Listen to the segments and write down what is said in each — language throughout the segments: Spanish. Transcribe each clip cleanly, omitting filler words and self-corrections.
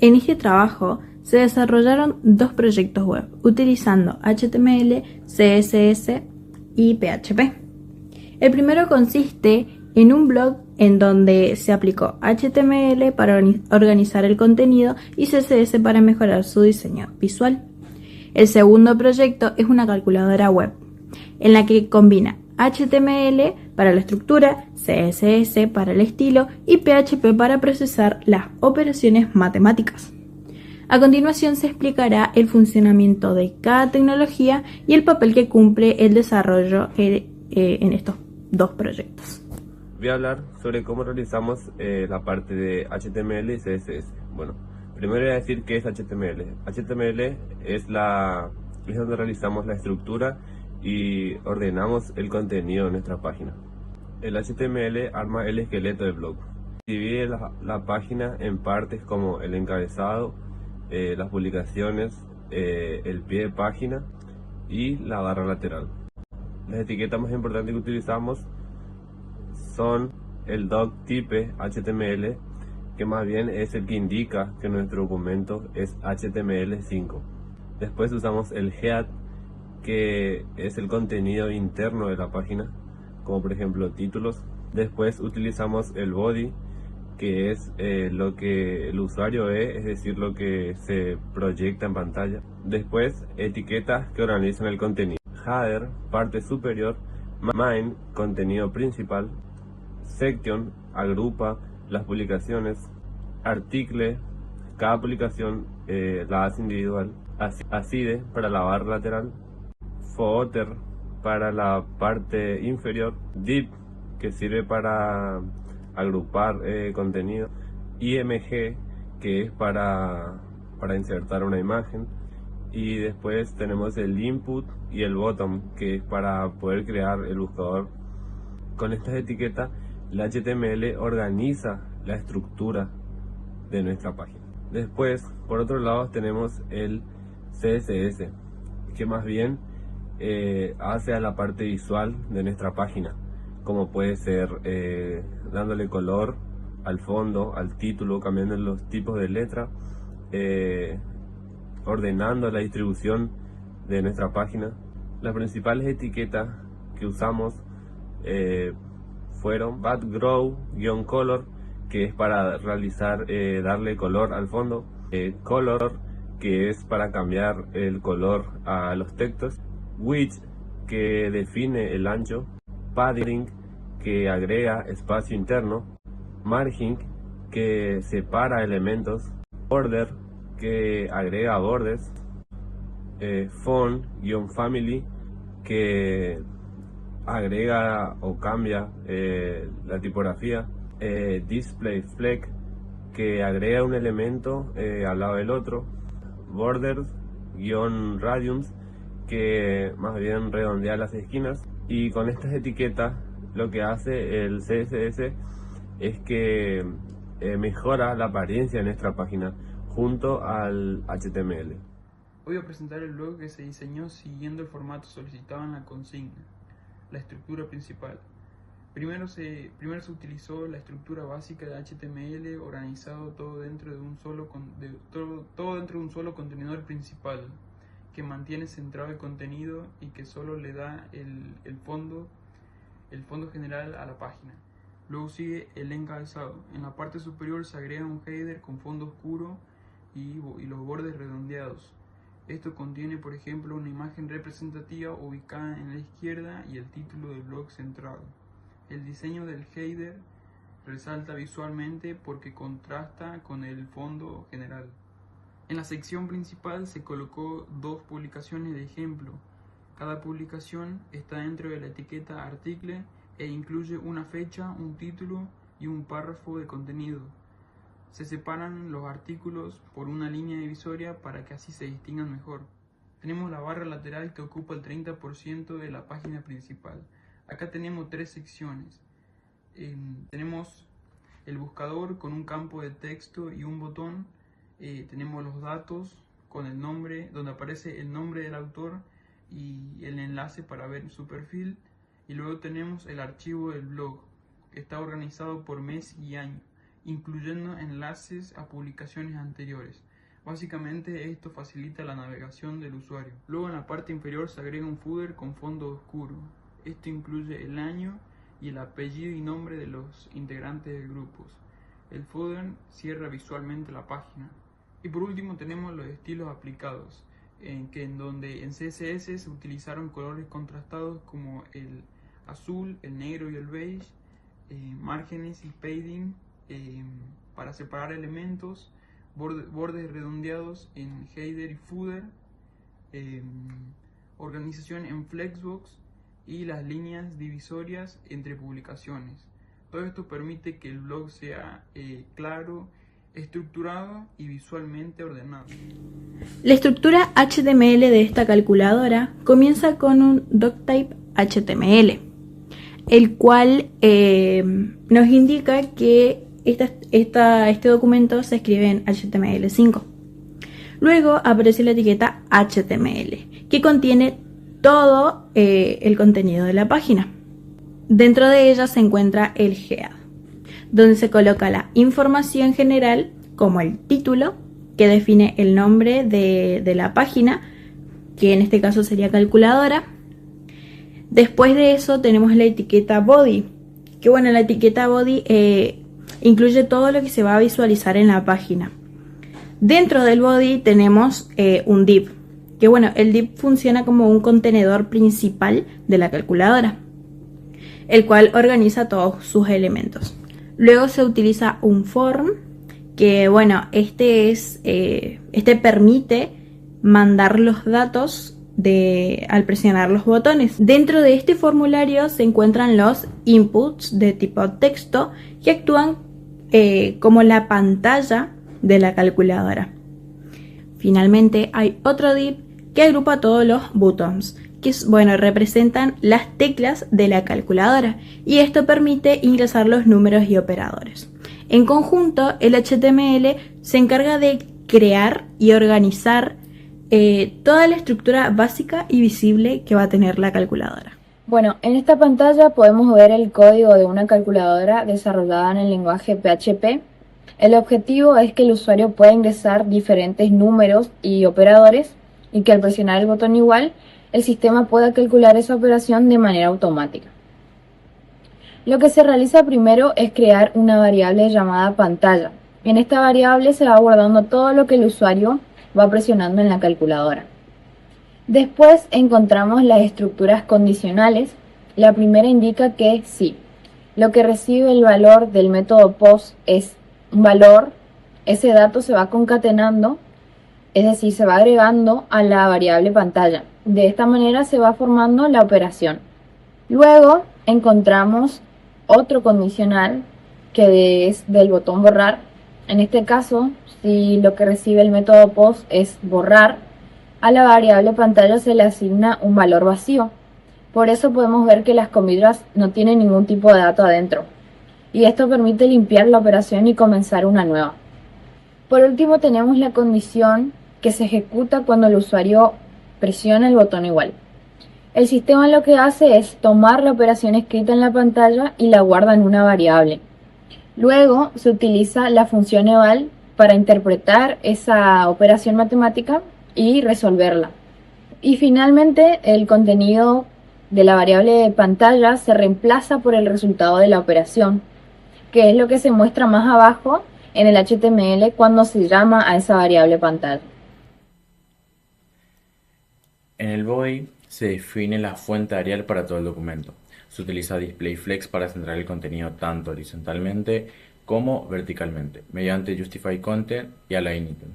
En este trabajo se desarrollaron dos proyectos web utilizando HTML, CSS y PHP. El primero consiste en un blog en donde se aplicó HTML para organizar el contenido y CSS para mejorar su diseño visual. El segundo proyecto es una calculadora web, en la que combina HTML para la estructura, CSS para el estilo y PHP para procesar las operaciones matemáticas. A continuación se explicará el funcionamiento de cada tecnología y el papel que cumple el desarrollo en estos dos proyectos. Voy a hablar sobre cómo realizamos la parte de HTML y CSS. Bueno, primero voy a decir qué es HTML. HTML es donde realizamos la estructura y ordenamos el contenido de nuestra página. El HTML arma el esqueleto del blog. Divide la página en partes como el encabezado, las publicaciones, el pie de página y la barra lateral. Las etiquetas más importantes que utilizamos son el doctype HTML, que más bien es el que indica que nuestro documento es HTML5. Después usamos el head, que es el contenido interno de la página, como por ejemplo títulos. Después utilizamos el body, que es lo que el usuario ve, es decir, lo que se proyecta en pantalla. Después, etiquetas que organizan el contenido. Header, parte superior. Main, contenido principal. Section, agrupa las publicaciones. Article, cada publicación la hace individual. Aside, para la barra lateral. Footer, para la parte inferior. Div, que sirve para agrupar contenido. IMG, que es para insertar una imagen. Y después tenemos el input y el bottom, que es para poder crear el buscador. Con estas etiquetas, el HTML organiza la estructura de nuestra página. Después, por otro lado, tenemos el CSS, que más bien hace a la parte visual de nuestra página, como puede ser dándole color al fondo, al título, cambiando los tipos de letra, ordenando la distribución de nuestra página. Las principales etiquetas que usamos fueron background-color, que es para realizar, darle color al fondo, color, que es para cambiar el color a los textos, width, que define el ancho, padding, que agrega espacio interno, margin, que separa elementos, border, que agrega bordes, font-family, que agrega o cambia la tipografía, display flex, que agrega un elemento al lado del otro, borders-radius, que más bien redondea las esquinas. Y con estas etiquetas lo que hace el CSS es que mejora la apariencia de nuestra página junto al HTML. Hoy voy a presentar el blog que se diseñó siguiendo el formato solicitado en la consigna, la estructura principal. Primero se utilizó la estructura básica de HTML, organizado todo dentro de un solo contenedor principal, que mantiene centrado el contenido y que solo le da el fondo general a la página. Luego sigue el encabezado. En la parte superior se agrega un header con fondo oscuro y los bordes redondeados. Esto contiene, por ejemplo, una imagen representativa ubicada en la izquierda y el título del blog centrado. El diseño del header resalta visualmente porque contrasta con el fondo general. En la sección principal se colocó dos publicaciones de ejemplo. Cada publicación está dentro de la etiqueta article e incluye una fecha, un título y un párrafo de contenido. Se separan los artículos por una línea divisoria para que así se distingan mejor. Tenemos la barra lateral que ocupa el 30% de la página principal. Acá tenemos tres secciones. Tenemos el buscador con un campo de texto y un botón. Tenemos los datos con el nombre, donde aparece el nombre del autor y el enlace para ver su perfil. Y luego tenemos el archivo del blog, que está organizado por mes y año. incluyendo enlaces a publicaciones anteriores. Básicamente esto facilita la navegación del usuario. Luego en la parte inferior se agrega un footer con fondo oscuro. Esto incluye el año y el apellido y nombre de los integrantes del grupo. El footer cierra visualmente la página. Y por último tenemos los estilos aplicados, en donde en CSS se utilizaron colores contrastados como el azul, el negro y el beige, márgenes y padding para separar elementos, bordes redondeados en header y footer, organización en flexbox y las líneas divisorias entre publicaciones. Todo esto permite que el blog sea claro, estructurado y visualmente ordenado. La estructura HTML de esta calculadora comienza con un doctype HTML, el cual nos indica que este documento se escribe en HTML5. Luego aparece la etiqueta HTML, que contiene todo el contenido de la página. Dentro de ella se encuentra el head, donde se coloca la información general, como el título, que define el nombre de la página, que en este caso sería calculadora. Después de eso tenemos la etiqueta body, que bueno, la etiqueta body incluye todo lo que se va a visualizar en la página. Dentro del body tenemos un div, que bueno, el div funciona como un contenedor principal de la calculadora, el cual organiza todos sus elementos. Luego se utiliza un form, que bueno, este permite mandar los datos al presionar los botones. Dentro de este formulario se encuentran los inputs de tipo texto, que actúan como la pantalla de la calculadora. Finalmente hay otro div que agrupa todos los buttons, que bueno, representan las teclas de la calculadora, y esto permite ingresar los números y operadores. En conjunto, el HTML se encarga de crear y organizar toda la estructura básica y visible que va a tener la calculadora. Bueno, en esta pantalla podemos ver el código de una calculadora desarrollada en el lenguaje PHP. El objetivo es que el usuario pueda ingresar diferentes números y operadores, y que al presionar el botón igual, el sistema pueda calcular esa operación de manera automática. Lo que se realiza primero es crear una variable llamada pantalla. En esta variable se va guardando todo lo que el usuario va presionando en la calculadora. Después encontramos las estructuras condicionales. La primera indica que si lo que recibe el valor del método post es un valor, ese dato se va concatenando, es decir, se va agregando a la variable pantalla. De esta manera se va formando la operación. Luego encontramos otro condicional que es del botón borrar. En este caso, si lo que recibe el método post es borrar, a la variable pantalla se le asigna un valor vacío. Por eso podemos ver que las comillas no tienen ningún tipo de dato adentro, y esto permite limpiar la operación y comenzar una nueva. Por último tenemos la condición que se ejecuta cuando el usuario presiona el botón igual. El sistema lo que hace es tomar la operación escrita en la pantalla y la guarda en una variable. Luego se utiliza la función eval para interpretar esa operación matemática y resolverla. Y finalmente el contenido de la variable de pantalla se reemplaza por el resultado de la operación, que es lo que se muestra más abajo en el HTML cuando se llama a esa variable pantalla. En el body se define la fuente Arial para todo el documento. Se utiliza DisplayFlex para centrar el contenido tanto horizontalmente como verticalmente, mediante Justify Content y Align Items.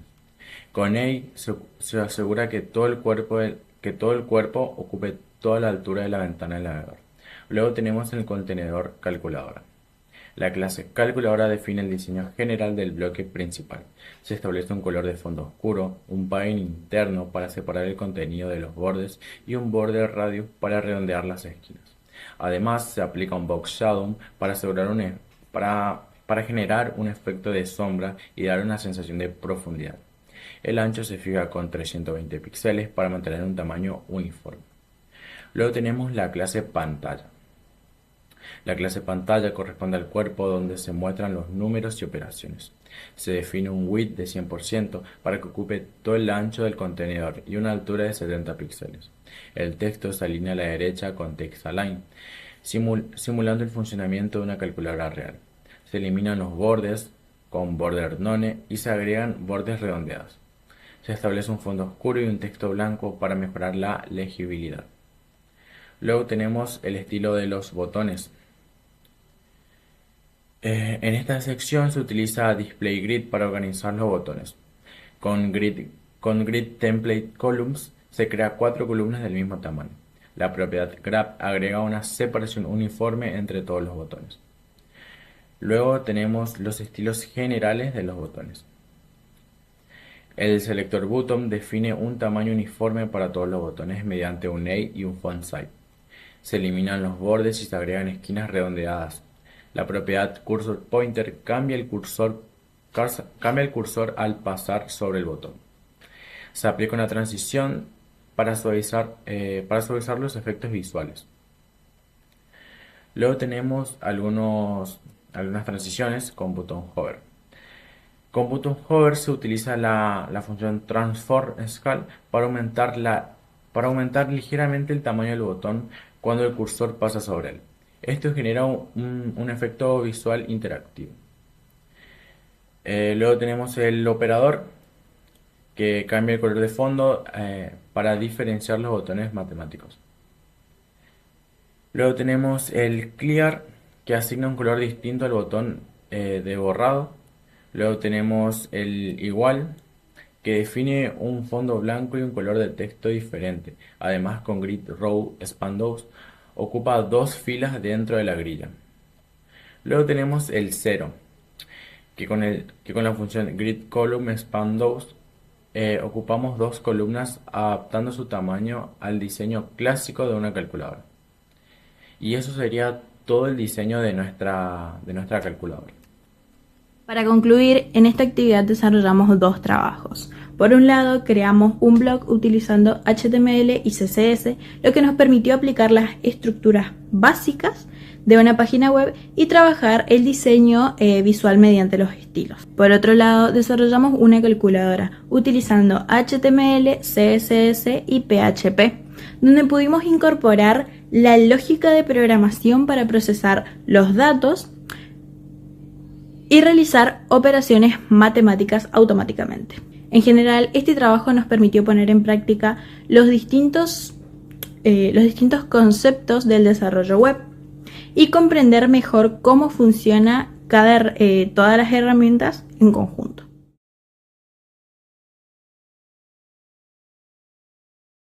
Con EI se asegura que todo el cuerpo ocupe toda la altura de la ventana del navegador. Luego tenemos el contenedor calculadora. La clase calculadora define el diseño general del bloque principal. Se establece un color de fondo oscuro, un padding interno para separar el contenido de los bordes y un border radius para redondear las esquinas. Además, se aplica un box shadow para generar un efecto de sombra y dar una sensación de profundidad. El ancho se fija con 320 píxeles para mantener un tamaño uniforme. Luego tenemos la clase pantalla. La clase pantalla corresponde al cuerpo donde se muestran los números y operaciones. Se define un width de 100% para que ocupe todo el ancho del contenedor y una altura de 70 píxeles. El texto se alinea a la derecha con TextAlign, simulando el funcionamiento de una calculadora real. Se eliminan los bordes con border none y se agregan bordes redondeados. Se establece un fondo oscuro y un texto blanco para mejorar la legibilidad. Luego tenemos el estilo de los botones. En esta sección se utiliza Display Grid para organizar los botones. Con Grid Template Columns se crea 4 columnas del mismo tamaño. La propiedad Grab agrega una separación uniforme entre todos los botones. Luego tenemos los estilos generales de los botones. El selector button define un tamaño uniforme para todos los botones mediante un A y un font size. Se eliminan los bordes y se agregan esquinas redondeadas. La propiedad cursor pointer cambia el cursor al pasar sobre el botón. Se aplica una transición para suavizar los efectos visuales. Luego tenemos algunas transiciones con botón hover. Con botón hover se utiliza la función transform scale para aumentar ligeramente el tamaño del botón cuando el cursor pasa sobre él. Esto genera un efecto visual interactivo. Luego tenemos el operador, que cambia el color de fondo para diferenciar los botones matemáticos. Luego tenemos el clear, que asigna un color distinto al botón de borrado. Luego tenemos el igual, que define un fondo blanco y un color de texto diferente. Además, con Grid Row Spandows ocupa 2 filas dentro de la grilla. Luego tenemos el 0, que con la función Grid Column Spandows ocupamos 2 columnas adaptando su tamaño al diseño clásico de una calculadora. Y eso sería todo el diseño de nuestra calculadora. Para concluir, en esta actividad desarrollamos 2 trabajos. Por un lado, creamos un blog utilizando HTML y CSS, lo que nos permitió aplicar las estructuras básicas de una página web y trabajar el diseño visual mediante los estilos. Por otro lado, desarrollamos una calculadora utilizando HTML, CSS y PHP, donde pudimos incorporar la lógica de programación para procesar los datos y realizar operaciones matemáticas automáticamente. En general, este trabajo nos permitió poner en práctica los distintos conceptos del desarrollo web y comprender mejor cómo funciona todas las herramientas en conjunto.